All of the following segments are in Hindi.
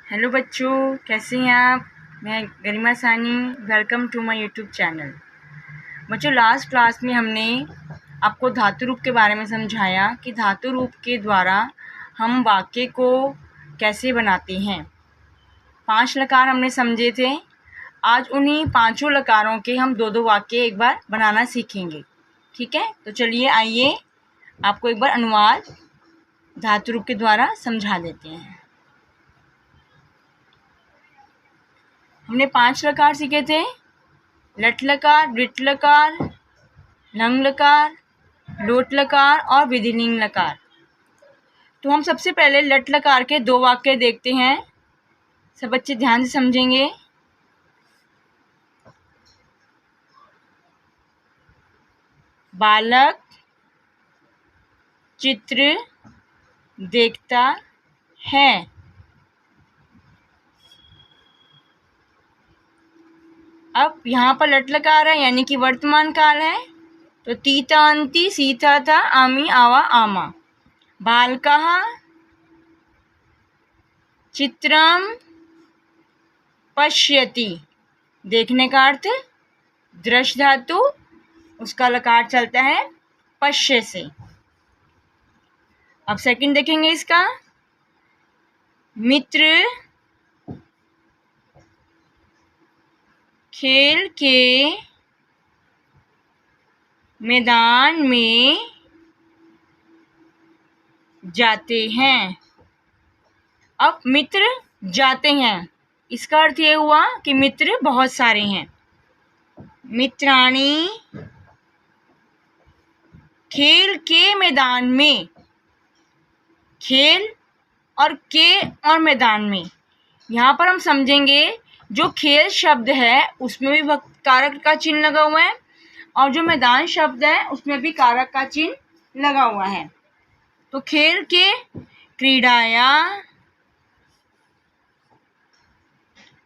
हेलो बच्चों, कैसे हैं आप। मैं Garima Sani, welcome to my YouTube channel. बच्चों, लास्ट क्लास में हमने आपको धातु रूप के बारे में समझाया कि धातु रूप के द्वारा हम वाक्य को कैसे बनाते हैं। 5 लकार हमने समझे थे। आज उन्हीं 5 लकारों के हम 2-2 वाक्य एक बार बनाना सीखेंगे। ठीक है, तो चलिए आइए आपको एक बार अनुवाद धातु रूप के द्वारा समझा देते हैं। हमने 5 लकार सीखे थे: लट लकार, वृट लकार, लंग लकार, लोट लकार और विधिलिंग लकार। तो हम सबसे पहले लट लकार के 2 वाक्य देखते हैं। सब बच्चे ध्यान से समझेंगे। बालक चित्र देखता है। अब यहाँ पर लट लकार है, यानी कि वर्तमान काल है। तो तीता अंति सीता था आमी आवा आमा। बालकः चित्रम पश्यति, देखने का अर्थ दृश्य धातु, उसका लकार चलता है पश्य से। अब सेकंड देखेंगे इसका। मित्र खेल के मैदान में जाते हैं। अब मित्र जाते हैं, इसका अर्थ ये हुआ कि मित्र बहुत सारे हैं। मित्राणि खेल के मैदान में, खेल और के और मैदान में, यहाँ पर हम समझेंगे जो खेल शब्द है उसमें भी कारक का चिन्ह लगा हुआ है और जो मैदान शब्द है उसमें भी कारक का चिन्ह लगा हुआ है। तो खेल के क्रीडाया,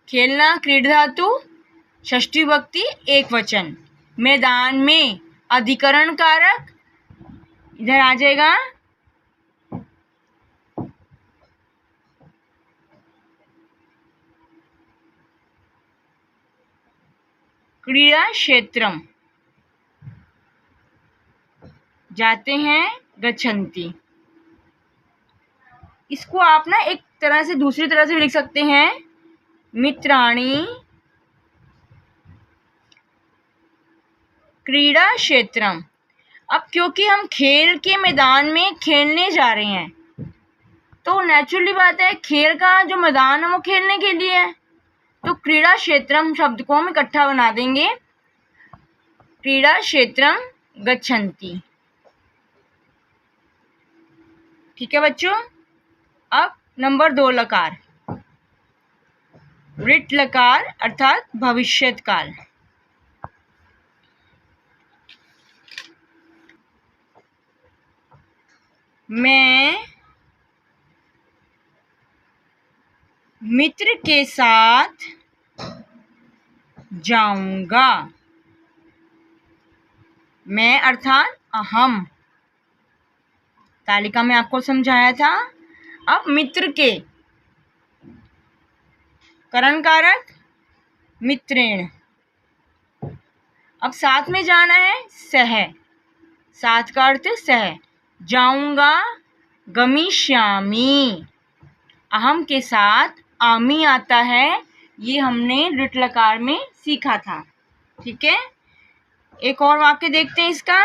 खेलना क्रीड धातु, षष्ठी विभक्ति एक वचन। मैदान में अधिकरण कारक इधर आ जाएगा। क्रीड़ा क्षेत्रम, जाते हैं गच्छन्ति। इसको आप ना एक तरह से दूसरी तरह से लिख सकते हैं, मित्राणि क्रीड़ा क्षेत्रम। अब क्योंकि हम खेल के मैदान में खेलने जा रहे हैं तो नेचुरली बात है खेल का जो मैदान है वो खेलने के लिए है। तो क्रीड़ा क्षेत्रम शब्द को हम इकट्ठा बना देंगे, क्रीड़ा क्षेत्रम गच्छन्ति। ठीक है बच्चों। अब नंबर 2 लकार, वृट लकार अर्थात भविष्यत काल। मैं मित्र के साथ जाऊंगा। मैं अर्थात अहम, तालिका में आपको समझाया था। अब मित्र के करण कारक मित्रेण। अब साथ में जाना है सह, साथ का अर्थ सह। जाऊंगा गमिष्यामि, अहम के साथ आमी आता है, ये हमने लृट लकार में सीखा था। ठीक है, एक और वाक्य देखते हैं इसका।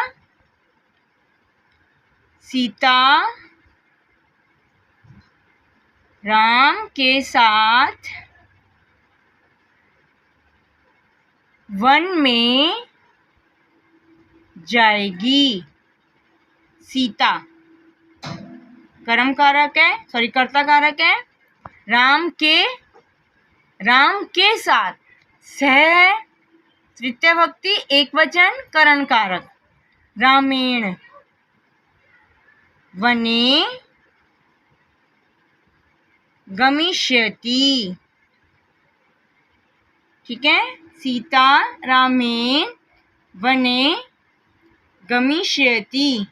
सीता राम के साथ वन में जाएगी। सीता कर्म कारक है, सॉरी कर्ता कारक है। राम के साथ, सह तृतीय भक्ति एक वचन करण कारक। रामेण वने गमिष्यति। ठीक है, सीता रामेण वने गमिष्यति।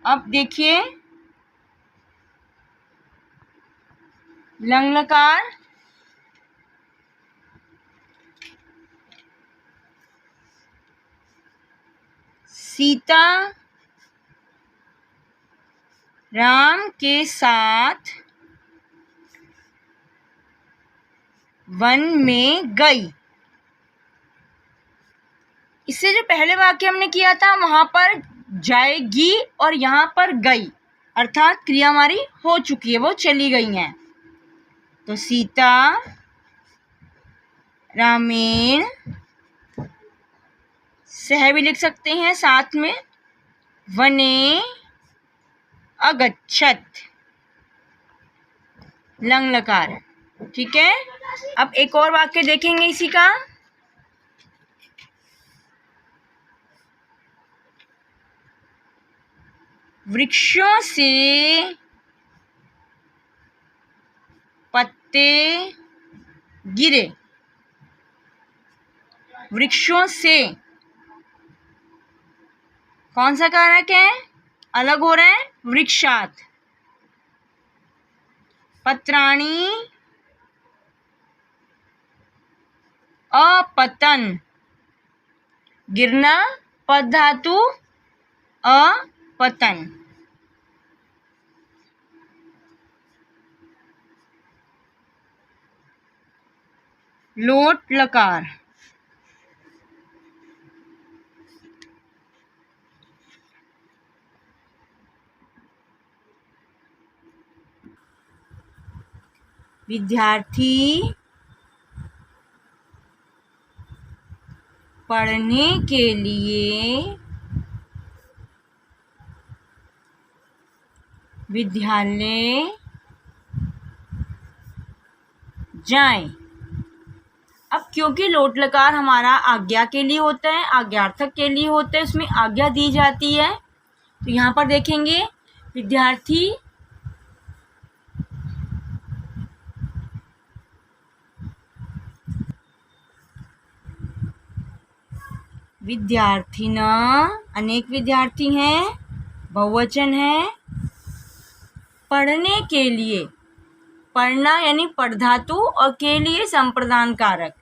अब देखिए लंग लकार, सीता राम के साथ वन में गई। इससे जो पहले वाक्य हमने किया था वहां पर जाएगी और यहाँ पर गई, अर्थात क्रिया हमारी हो चुकी है, वो चली गई हैं। तो सीता रामेण, सह भी लिख सकते हैं साथ में, वने अगच्छत, लंग लकार। ठीक है, अब एक और वाक्य देखेंगे इसी का। वृक्षों से पत्ते गिरे। वृक्षों से कौन सा कारक है, अलग हो रहा है, वृक्षात। पत्राणि अपतन, गिरना, पद धातु अपतन। लोट लकार, विद्यार्थी पढ़ने के लिए विद्यालय जाएं। अब क्योंकि लोट लकार हमारा आज्ञा के लिए होता है, आज्ञार्थक के लिए होता है, उसमें आज्ञा दी जाती है, तो यहाँ पर देखेंगे विद्यार्थी विद्यार्थिना, अनेक विद्यार्थी हैं, बहुवचन है। पढ़ने के लिए, पढ़ना यानी पढ़धातु और के लिए संप्रदान कारक,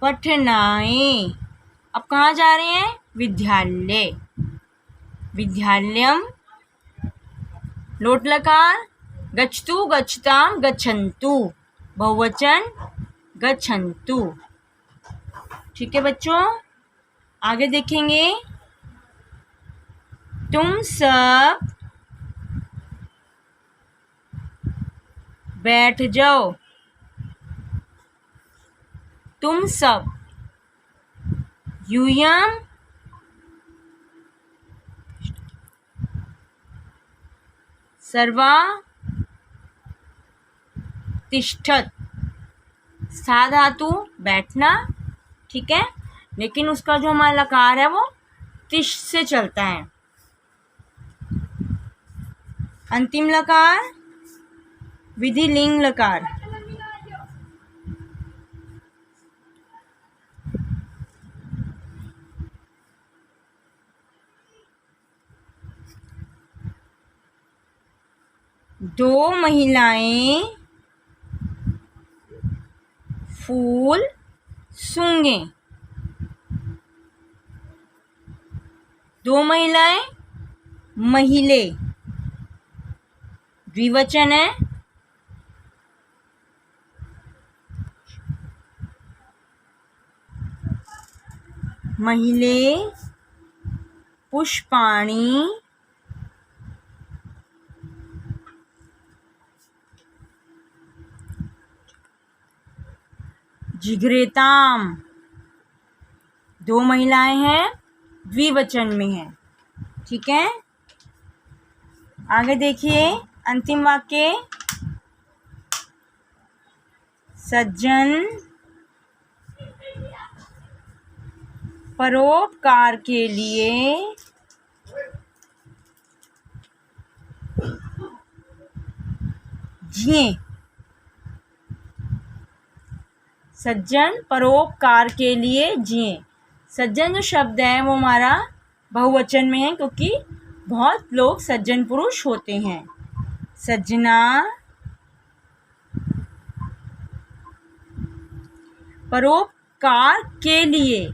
पठनाएं। अब कहाँ जा रहे हैं, विद्यालय। विद्यालयम लोट लकार, गच्छतु गच्छताम गच्छन्तु, बहुवचन गच्छन्तु। ठीक है बच्चों, आगे देखेंगे। तुम सब बैठ जाओ। तुम सब, यूयम सर्वा तिष्ठत, सा धातु बैठना, ठीक है, लेकिन उसका जो हमारा लकार है वो तिष्ठ से चलता है। अंतिम लकार विधि लिंग लकार, दो महिलाएं फूल सूंघे। दो महिलाएं, महिले, द्विवचन है। महिले पुष्पाणि जिघ्रेताम, दो महिलाएं हैं, द्विवचन में है। ठीक है, आगे देखिए अंतिम वाक्य। सज्जन परोपकार के लिए जिए। सज्जन परोपकार के लिए जिए। सज्जन जो शब्द है वो हमारा बहुवचन में है, क्योंकि बहुत लोग सज्जन पुरुष होते हैं। सज्जना परोपकार के लिए,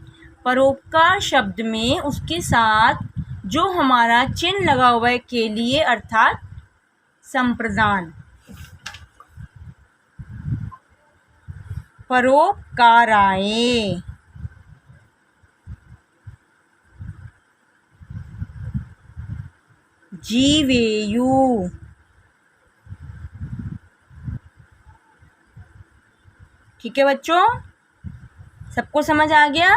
परोपकार शब्द में उसके साथ जो हमारा चिन्ह लगा हुआ है के लिए अर्थात संप्रदान। परोपकाराय, जीवेयु, ठीक है बच्चों, सबको समझ आ गया।